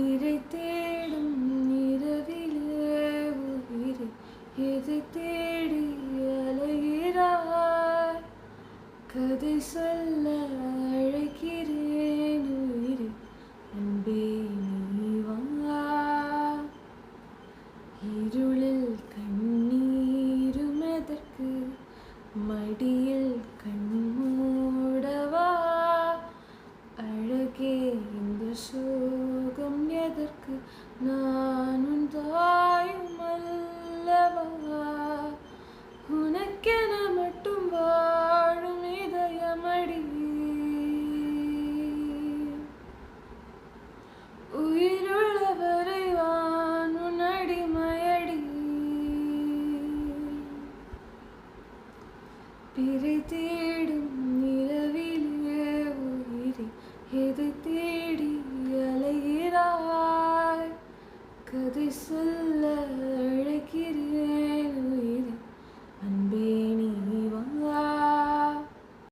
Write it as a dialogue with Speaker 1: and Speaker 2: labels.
Speaker 1: இரை தேடும் இரவிலே உயிரை எதை தேடி அலைகிறாய்? கதை சொல்ல அழைக்கிறேன் உயிரை, அன்பே நீ வா. இருளில் கண்ணீரும் எதற்கு, மடியில் கண்மூடவா? அழகே இந்த சோகம் எதற்கு, நான் உன் தாயும் அல்லவா? உனக்கென மட்டும் வாழும் இதயமடி, உயிருள்ளவரை வான் உன் அடிமையடி. பிறை தேடும் நிலவிலே உயிரை எதை தேடி அலைகிறாய்? கதை சொல்ல